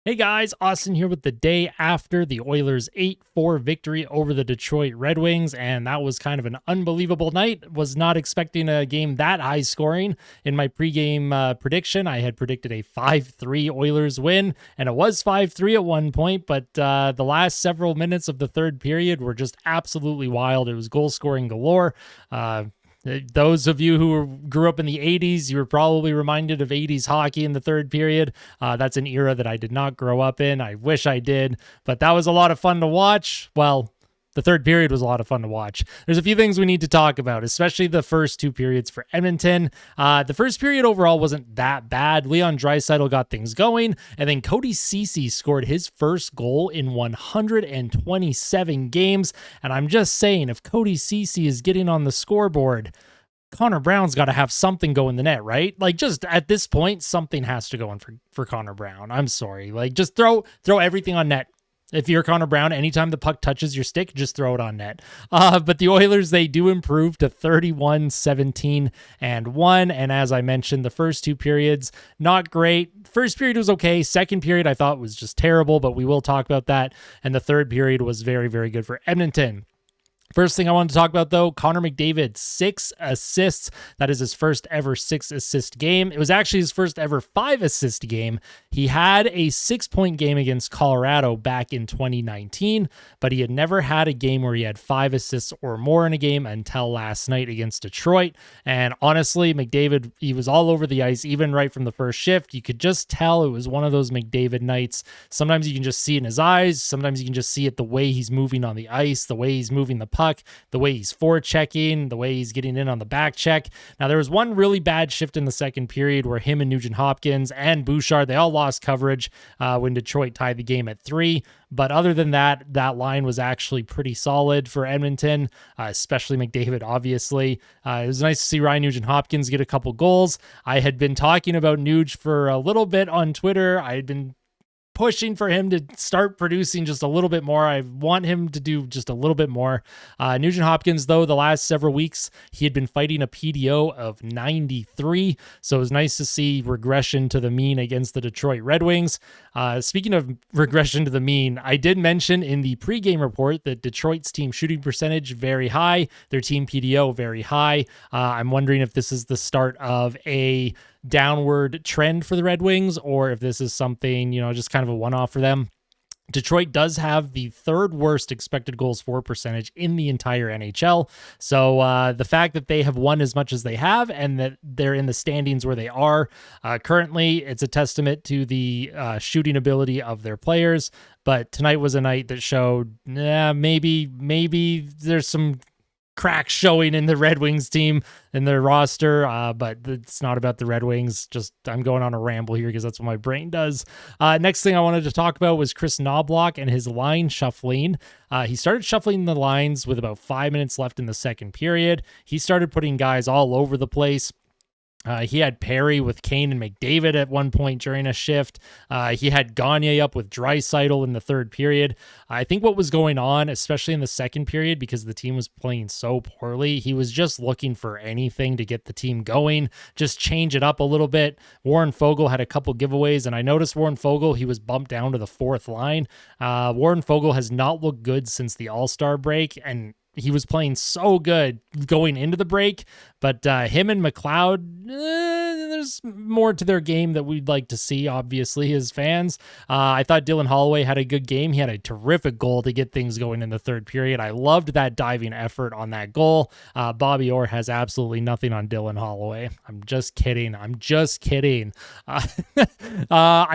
Hey guys, Austin here with the day after the Oilers 8-4 victory over the Detroit Red Wings, and that was kind of an unbelievable night. Was not expecting a game that high scoring. In my pregame prediction, I had predicted a 5-3 Oilers win, and it was 5-3 at one point, but the last several minutes of the third period were just absolutely wild. It was goal scoring galore. Those of you who grew up in the 80s, you were probably reminded of 80s hockey in the third period. That's an era that I did not grow up in. I wish I did, but that was a lot of fun to watch. Well, the third period was a lot of fun to watch. There's a few things we need to talk about, especially the first two periods for Edmonton. The first period overall wasn't that bad. Leon Draisaitl got things going, and then Cody Ceci scored his first goal in 127 games. And I'm just saying, if Cody Ceci is getting on the scoreboard, Connor Brown's got to have something go in the net, right? Like, just at this point, something has to go in for Connor Brown. I'm sorry. Like, just throw everything on net. If you're Connor Brown, anytime the puck touches your stick, just throw it on net. But the Oilers, they do improve to 31-17-1. And as I mentioned, the first two periods, not great. First period was okay. Second period, I thought was just terrible, but we will talk about that. And the third period was very, very good for Edmonton. First thing I wanted to talk about, though, Connor McDavid, 6 assists. That is his first ever 6-assist game. It was actually his first ever 5-assist game. He had a 6-point game against Colorado back in 2019, but he had never had a game where he had 5 assists or more in a game until last night against Detroit. And honestly, McDavid, he was all over the ice, even right from the first shift. You could just tell it was one of those McDavid nights. Sometimes you can just see it in his eyes. Sometimes you can just see it the way he's moving on the ice, the way he's moving the puck, the way he's forechecking, the way he's getting in on the back check. Now, there was one really bad shift in the second period where him and Nugent Hopkins and Bouchard, they all lost coverage when Detroit tied the game at 3. But other than that, that line was actually pretty solid for Edmonton, especially McDavid, obviously. It was nice to see Ryan Nugent-Hopkins get a couple goals. I had been talking about Nuge for a little bit on Twitter. I had been pushing for him to start producing just a little bit more. I want him to do just a little bit more. Nugent Hopkins, though, the last several weeks, he had been fighting a PDO of 93. So it was nice to see regression to the mean against the Detroit Red Wings. Speaking of regression to the mean, I did mention in the pregame report that Detroit's team shooting percentage very high, their team PDO very high. I'm wondering if this is the start of a downward trend for the Red Wings, or if this is something, just kind of a one-off for them. Detroit does have the third worst expected goals for percentage in the entire NHL. So the fact that they have won as much as they have and that they're in the standings where they are currently, it's a testament to the shooting ability of their players. But tonight was a night that showed maybe there's some cracks showing in the Red Wings team and their roster, but it's not about the Red Wings. Just I'm going on a ramble here because that's what my brain does. Next thing I wanted to talk about was Chris Knobloch and his line shuffling. He started shuffling the lines with about 5 minutes left in the second period. He started putting guys all over the place. He had Perry with Kane and McDavid at one point during a shift. He had Gagne up with Draisaitl in the third period. I think what was going on, especially in the second period, because the team was playing so poorly, he was just looking for anything to get the team going, just change it up a little bit. Warren Foegele had a couple giveaways, and I noticed Warren Foegele, he was bumped down to the fourth line. Warren Foegele has not looked good since the All-Star break, and he was playing so good going into the break, but him and McLeod, there's more to their game that we'd like to see, obviously, as fans. I thought Dylan Holloway had a good game. He had a terrific goal to get things going in the third period. I loved that diving effort on that goal. Bobby Orr has absolutely nothing on Dylan Holloway. I'm just kidding. I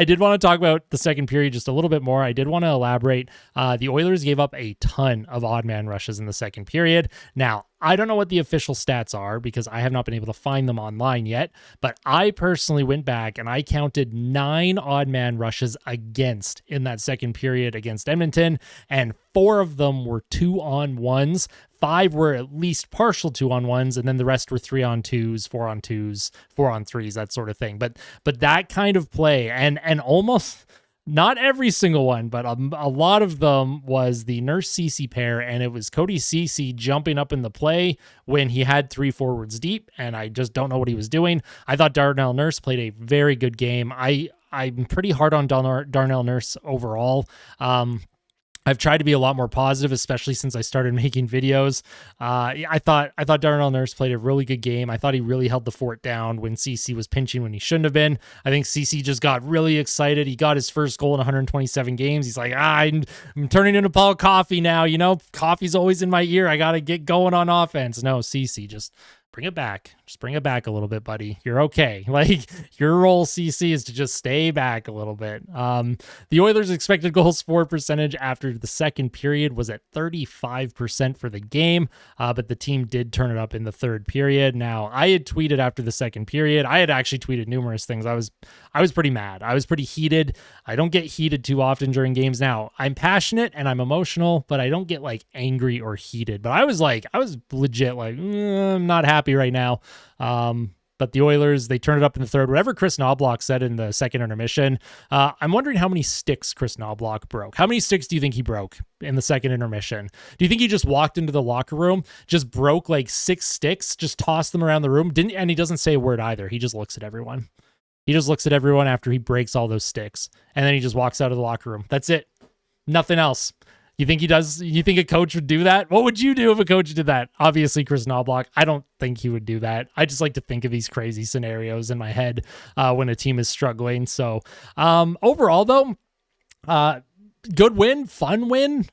did want to talk about the second period just a little bit more. I did want to elaborate. The Oilers gave up a ton of odd man rushes in the second period. Now, I don't know what the official stats are because I have not been able to find them online yet, but I personally went back and I counted 9 odd man rushes against in that second period against Edmonton, and 4 of them were 2-on-1s. 5 were at least partial 2-on-1s, and then the rest were 3-on-2s, 4-on-2s, 4-on-3s, that sort of thing. But that kind of play, and almost not every single one, but a lot of them was the Nurse-Ceci pair, and it was Cody Ceci jumping up in the play when he had 3 forwards deep, and I just don't know what he was doing. I thought Darnell Nurse played a very good game. I I'm pretty hard on Darnell Nurse overall. I've tried to be a lot more positive, especially since I started making videos. I thought Darnell Nurse played a really good game. I thought he really held the fort down when CC was pinching when he shouldn't have been. I think CC just got really excited. He got his first goal in 127 games. He's like, I'm turning into Paul Coffey now. Coffey's always in my ear. I got to get going on offense. No, CC, just bring it back. Just bring it back a little bit, buddy. You're okay. Like, your role, CC, is to just stay back a little bit. The Oilers' expected goals for percentage after the second period was at 35% for the game, but the team did turn it up in the third period. Now, I had tweeted after the second period. I had actually tweeted numerous things. I was pretty mad. I was pretty heated. I don't get heated too often during games. Now, I'm passionate and I'm emotional, but I don't get like angry or heated. But I was legit like, I'm not happy right now. But the Oilers, they turned it up in the third. Whatever Chris Knobloch said in the second intermission, I'm wondering how many sticks Chris Knobloch broke. How many sticks do you think he broke in the second intermission? Do you think he just walked into the locker room, just broke like 6 sticks, just tossed them around the room? And he doesn't say a word either. He just looks at everyone. He just looks at everyone after he breaks all those sticks. And then he just walks out of the locker room. That's it. Nothing else. You think he does? You think a coach would do that? What would you do if a coach did that? Obviously, Chris Knobloch. I don't think he would do that. I just like to think of these crazy scenarios in my head when a team is struggling. So overall, though, good win, fun win.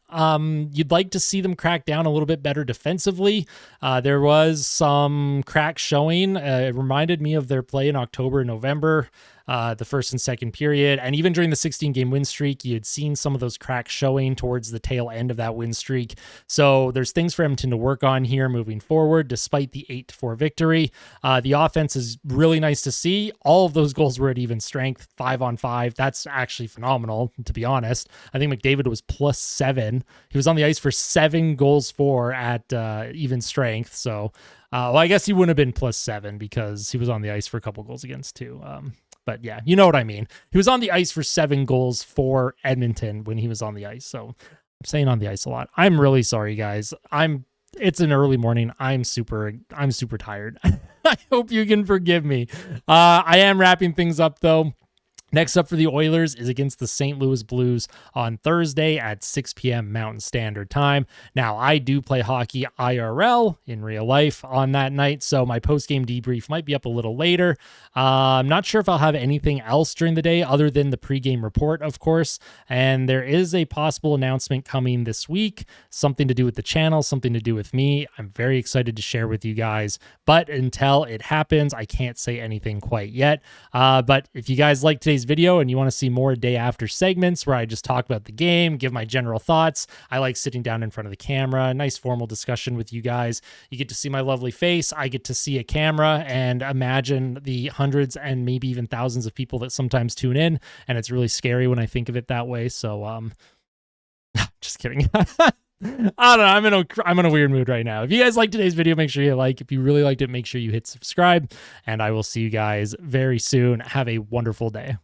You'd like to see them crack down a little bit better defensively. There was some cracks showing. It reminded me of their play in October and November. The first and second period, and even during the 16-game win streak, you had seen some of those cracks showing towards the tail end of that win streak. So there's things for Edmonton to work on here moving forward, despite the 8-4 victory. The offense is really nice to see. All of those goals were at even strength, 5-on-5. That's actually phenomenal, to be honest. I think McDavid was +7. He was on the ice for 7 goals for at even strength. So, well, I guess he wouldn't have been +7 because he was on the ice for a couple goals against too. But yeah, you know what I mean. He was on the ice for 7 goals for Edmonton when he was on the ice. So I'm saying on the ice a lot. I'm really sorry, guys. It's an early morning. I'm super tired. I hope you can forgive me. I am wrapping things up though. Next up for the Oilers is against the St. Louis Blues on Thursday at 6 p.m. Mountain Standard Time. Now, I do play hockey IRL in real life on that night, so my post-game debrief might be up a little later. I'm not sure if I'll have anything else during the day other than the pregame report, of course, and there is a possible announcement coming this week, something to do with the channel, something to do with me. I'm very excited to share with you guys, but until it happens, I can't say anything quite yet. But if you guys like today's video and you want to see more day after segments where I just talk about the game, give my general thoughts, I like sitting down in front of the camera, nice formal discussion with you guys. You get to see my lovely face. I get to see a camera and imagine the hundreds and maybe even thousands of people that sometimes tune in. And it's really scary when I think of it that way. So, just kidding. I don't know. I'm in a weird mood right now. If you guys like today's video, make sure you like. If you really liked it, make sure you hit subscribe. And I will see you guys very soon. Have a wonderful day.